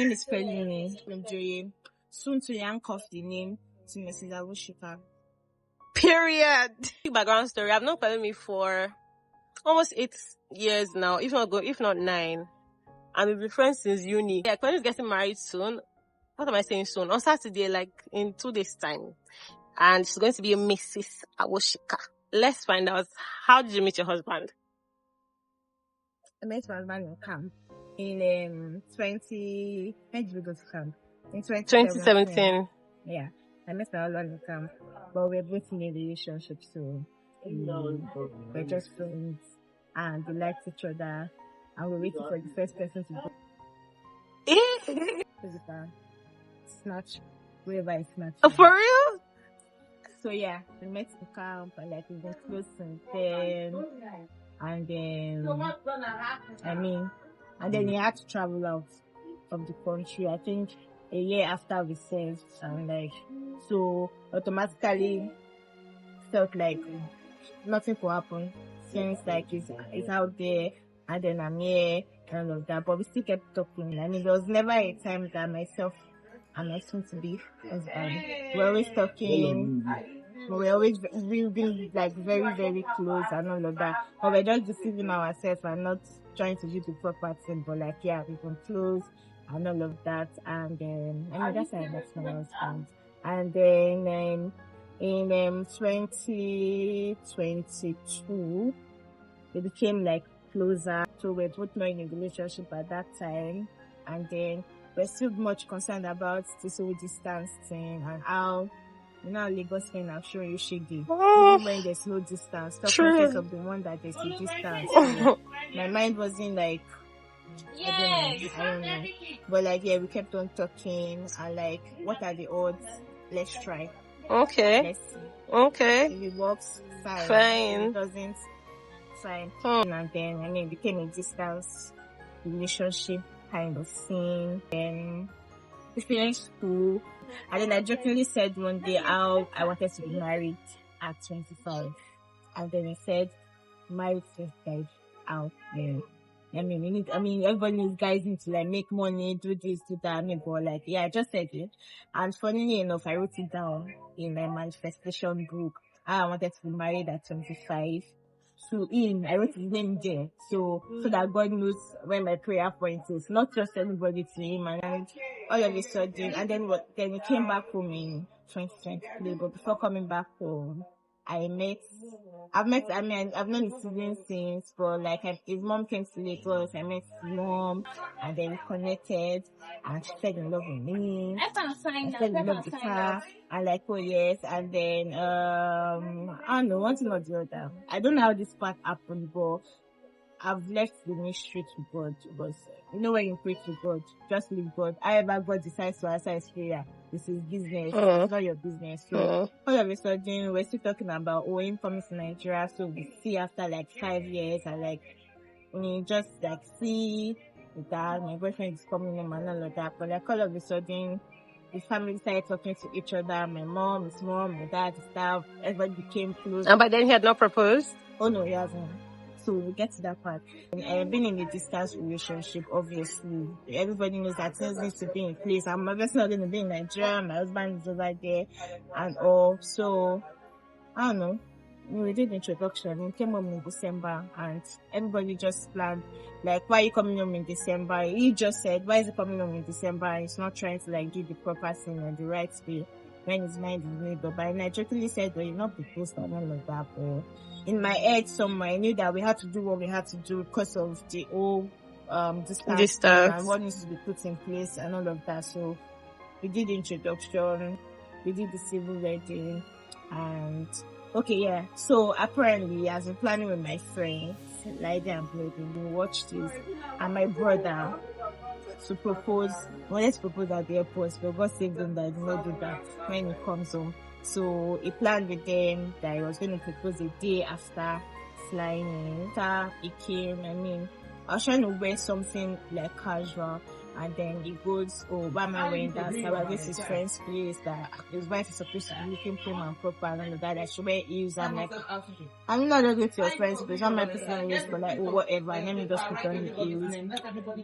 name is Felini from Joye. Soon to handcuff the name to Mrs. Abushika. Period. Background story. I've known Pelumi for almost 8 years now, if not 9. And we've been friends since uni. Yeah, Pelumi is getting married soon. What am I saying soon? On Saturday, like in 2 days' time. And she's going to be a Mrs. Abushika. Let's find out, how did you meet your husband? I met my husband in camp in when did we go to camp? In 2017. Yeah, I met my husband in camp, but we're both in a relationship, so we're just friends, and we like each other, and we're waiting for the first person to go. Snatch, wherever I snatch. Oh, for real? So yeah, we met in camp, and like we've been close since then. And then, and then he had to travel out of the country, I think a year after we served, and like, so automatically felt like nothing could happen since like he's out there, and then I'm here, and all of that, but we still kept talking. I mean, there was never a time that myself and my soon to be husband, we're always talking. We've been like very, very close and all of that. But we're just deceiving ourselves and not trying to do the proper thing. But like, yeah, we've been close and all of that. And then, that's how I met my husband. And then in 2022, we became like closer. So we're both not in a relationship at that time. And then we're still much concerned about this whole distance thing and how, Lagos men are showing you shaggy. Even when there's no distance. Talk because of the one that there's a distance. So my mind wasn't like, I don't know. But like, yeah, we kept on talking and like, what are the odds? Let's try. Okay. Let's see. Okay. If it works, fine. Fine. If it doesn't, fine. And then, it became a distance relationship kind of thing. Then we finished school. And then I jokingly said one day how I wanted to be married at 25. And then I said, married 25 out there. Everybody needs guys need to like make money, do this, do that. But like, yeah, I just said it. And funnily enough, I wrote it down in my manifestation book. I wanted to be married at 25. So I wrote his name there. So that God knows where my prayer point is. Not just everybody to him. And all of a sudden, and then he came back home in 2023. But before coming back home, I've known his siblings since, but like his mom came to Lagos, I met his mom, and then we connected, and she fell in love with me. I fell in love with her, and like, oh yes, and then, I don't know, one thing or the other. I don't know how this part happened, but I've left the ministry to God, because when you pray to God, just leave God. However God decides to answer his prayer, this is business. It's not your business. So all of a sudden, we're still talking about him coming to Nigeria. So we see after like 5 years, and like just like see that my boyfriend is coming home and all of that. But like all of a sudden, the family started talking to each other. My mom, his mom, my dad, his dad, everybody became close. And by then he had not proposed? Oh no, he hasn't. So we'll get to that part. I've been in a distance relationship, obviously. Everybody knows that things need to be in place. I'm obviously not going to be in Nigeria. My husband is over there and all. So, I don't know. We did the introduction. We came home in December and everybody just planned, like, why are you coming home in December? He just said, why is he coming home in December? He's not trying to, like, do the proper thing and the right way when his mind is made up. But I jokingly said, well, you're not proposed and all of that, but in my head somewhere, I knew that we had to do what we had to do because of the whole distance and what needs to be put in place and all of that. So we did the introduction, we did the civil wedding, and so apparently he has been planning with my friends, Lydia and Blade, we watched this, and my brother to propose, let's propose at the airport, but God saved them that he did not do that when he comes home. So he planned with them that he was going to propose a day after flying in. After he came, I was trying to wear something like casual. And then he goes, oh, why am I wearing that? So I guess his friend's place that his wife is supposed to be looking prim and proper and all of that. I should wear heels. I'm like, I'm not just going to your friend's place. I'm my personal use for like, oh, whatever. And let me just put on the heels.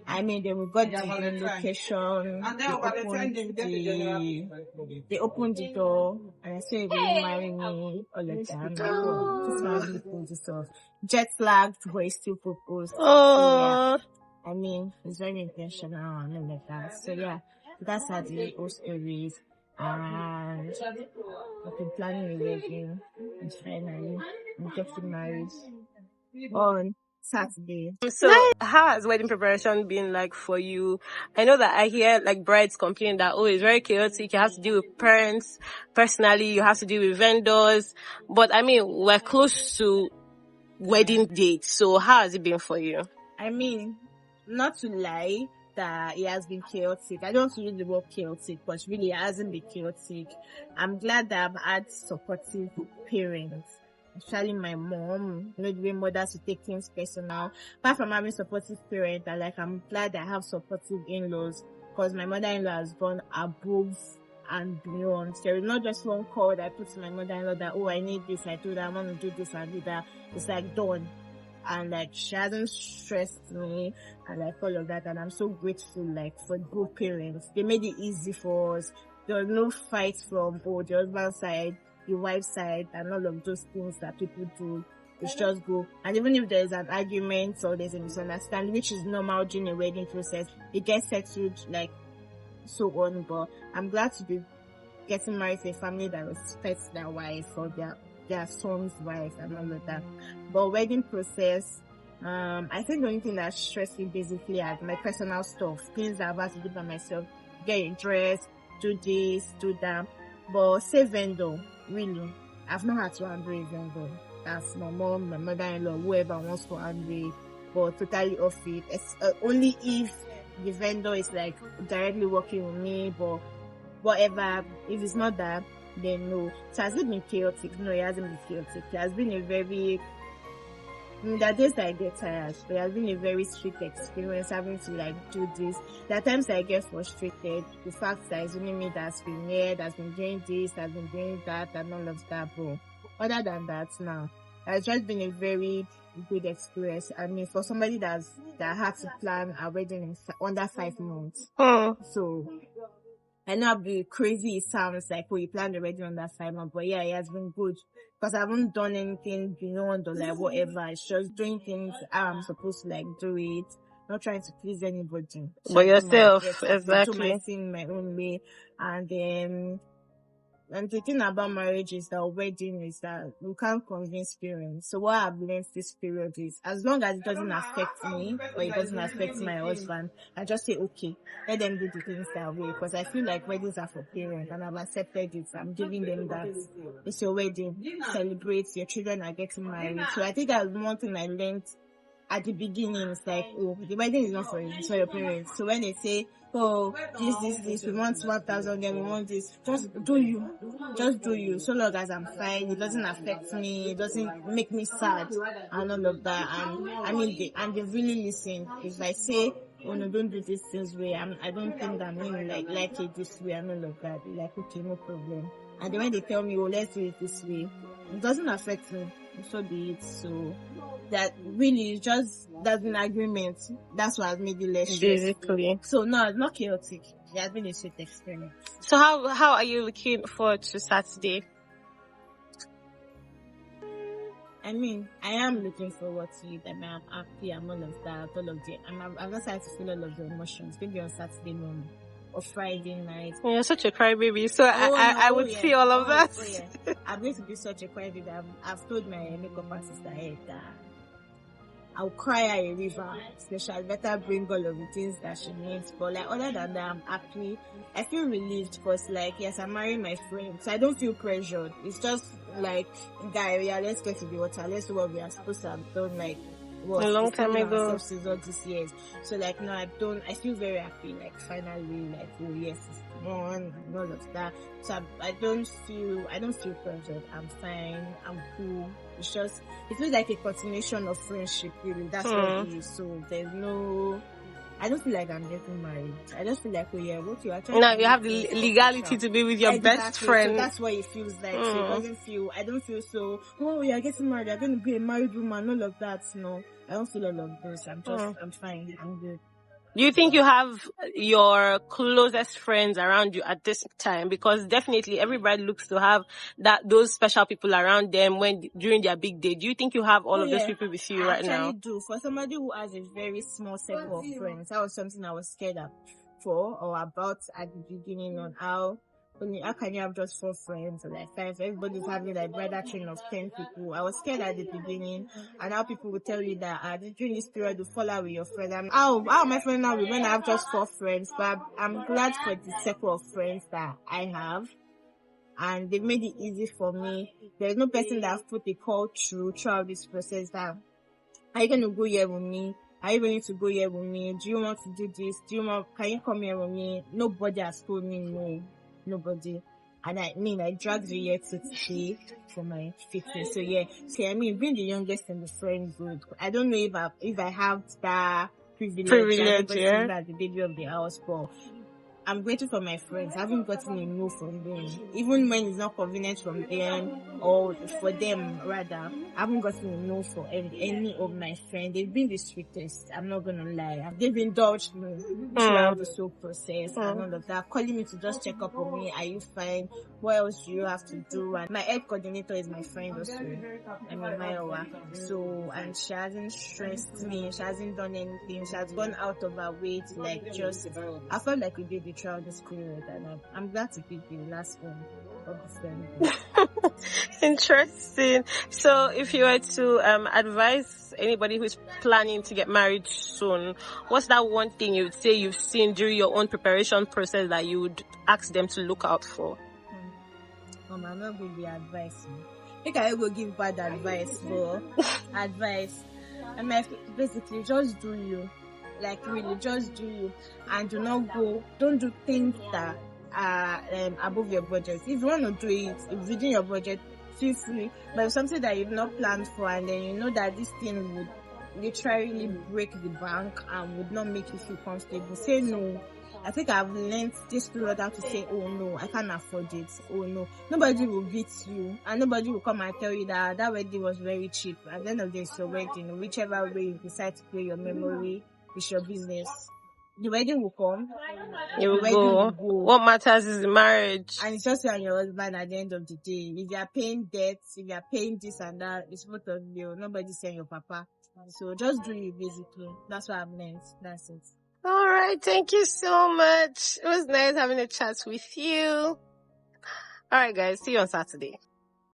I mean, then we got the location. They opened the door. And I said, will you marry me? All of that. I'm like, oh, this man really pulled this off. Jet lagged, but he still proposed. Oh. So, yeah. I mean, it's very intentional and all like that. So yeah, that's how the whole story is. And I've been planning a wedding. And finally, I'm getting married on Saturday. So how has wedding preparation been like for you? I know that I hear like brides complain that, oh, it's very chaotic. You have to deal with parents personally. You have to deal with vendors. But I mean, we're close to wedding date. So how has it been for you? I mean, not to lie, that it has been chaotic. I don't want to use the word chaotic, but really it hasn't been chaotic. I'm glad that I've had supportive parents, especially my mom. You know, the way mothers to take things personal. Apart from having supportive parents, I'm glad I have supportive in-laws, because my mother-in-law has gone above and beyond. There is not just one call that I put to my mother-in-law that, oh, I need this, I told her I want to do this and do that. It's like done. And like she hasn't stressed me and like all of that, and I'm so grateful like for both parents. They made it easy for us. There was no fight from both the husband side, the wife side, and all of those things that people do. It's just go. And even if there's an argument or there's a misunderstanding, which is normal during a wedding process, it gets settled like so on. But I'm glad to be getting married to a family that respects their wife or their son's wife and all of that. But wedding process, I think the only thing that stressed me basically are my personal stuff, things that I've had to do by myself, get a dress, do this, do that. But say vendor, really, I've not had to handle a vendor. That's my mom, my mother-in-law, whoever wants to handle it, but totally off it. It's, only if the vendor is like directly working with me, but whatever, if it's not that, then no. So has it been chaotic? No, it hasn't been chaotic. It has been a very, there are days that I get tired, but it has been a very strict experience having to like do this. There are times I get frustrated. The fact that it's only me that's been here, that's been doing this, that's been doing that, and all of that. But other than that, now, it's just been a very good experience. I mean, for somebody that had to plan a wedding in under 5 months. So I know I'll be crazy. It sounds like, oh, you planned already on that 5 months, but yeah, it has been good because I haven't done anything beyond or like whatever. It's just doing things how I'm supposed to like do it, not trying to please anybody. So But yourself, exactly. Do my exactly. thing my own way, and then. And the thing about marriage is that wedding is that you can't convince parents. So what I've learned this period is, as long as it doesn't affect me or it doesn't affect my husband, I just say, okay, let them do the things that way. Because I feel like weddings are for parents and I've accepted it. I'm giving them that. It's your wedding. Celebrate. Your children are getting married. So I think that's one thing I learned at the beginning. It's like, oh, the wedding is not for you, it's for your parents. So when they say, oh, this, we want 1,000, then we want this, just do you. Just do you. So long as I'm fine, it doesn't affect me, it doesn't make me sad, and all of that. And I mean, they really listen. If I say, oh no, don't do this way, I don't think that I'm going to like it this way, and all of that. They're like, okay, no problem. And then when they tell me, oh, let's do it this way, it doesn't affect me. So be it. So that really is just, that's an agreement. That's what has made it less Basically. So no, it's not chaotic. It has been a sweet experience. So how are you looking forward to Saturday? I mean, I am looking forward to it. I mean, I'm happy, I'm all of that, all of the, I'm not starting to feel all of the emotions. Maybe on Saturday morning or Friday night. You're such a crybaby, so I would see all of that. Yeah. I'm going to be such a crybaby. I've told my makeup artist ahead that I'll cry at a river. So she'll better bring all of the things that she needs. But like other than that, I'm happy. I feel relieved because like, yes, I'm marrying my friend. So I don't feel pressured. It's just like, guy, yeah, let's get to the water. Let's do what we are supposed to have done like a long time ago. All these years. So like, no, I feel very happy. Like finally, like, oh yes, it's on and all of that. So I don't feel pressured. I'm fine. I'm cool. It's just, it feels like a continuation of friendship, really. That's what it is. So there's no, I don't feel like I'm getting married. I just feel like, oh yeah, what you are trying Now to you do have the is legality to be with your best exactly. friend. So that's what it feels like. So it doesn't feel, I don't feel so, oh, you're getting married, you're going to be a married woman, all of that. No, I don't feel all of this. I'm fine. I'm good. Do you think you have your closest friends around you at this time? Because definitely everybody looks to have those special people around them during their big day. Do you think you have all of those people with you right now? I actually do. For somebody who has a very small circle of friends, that was something I was scared for or about at the beginning on how can you have just 4 friends or like 5? Everybody's having like brother chain of 10 people. I was scared at the beginning, and now people will tell you that during this period you fall out with your friends. How am I friends now when I have just 4 friends? But I'm glad for the circle of friends that I have, and they made it easy for me. There's no person that I've put a call throughout this process that, are you going to go here with me? Are you willing to go here with me? Do you want to do this? Can you come here with me? Nobody has told me no. Nobody. And I dragged the year to today for my fitness. So yeah, being the youngest in the friend group, I don't know if I have that privilege as the baby of the house, but I'm grateful for my friends. I haven't gotten a no from them. Even when it's not convenient from them, or for them rather, I haven't gotten a no for any of my friends. They've been the sweetest. I'm not gonna lie. They've indulged me throughout the whole process and all of that. Calling me to just check up on me. Are you fine? What else do you have to do? And my head coordinator is my friend also. Mayowa. So, and she hasn't stressed me. She hasn't done anything. She has gone out of her way to I felt like we did throughout this period, and I'm glad to be the last one of the friend. Interesting. So if you were to advise anybody who's planning to get married soon, what's that one thing you would say you've seen during your own preparation process that you would ask them to look out for? I'm not going to be advising. I think I will give bad advice, but advice. Basically just do you. Like really, just do you, and don't do things that are above your budget. If you want to do it, if within your budget, feel free. But if something that you've not planned for, and then you know that this thing would literally break the bank and would not make you feel comfortable, say no. I think I've learned this period how to say, oh no, I can't afford it. Oh no, nobody will beat you, and nobody will come and tell you that wedding was very cheap. At the end of the day, it's your wedding. Whichever way you decide to play your memory, it's your business. The wedding will come. You will go. What matters is the marriage. And it's just you and your husband at the end of the day. If you are paying debts, if you are paying this and that, it's both of you. Nobody's saying your papa. So just do it basically. That's what I've learned. That's it. All right. Thank you so much. It was nice having a chat with you. All right, guys. See you on Saturday.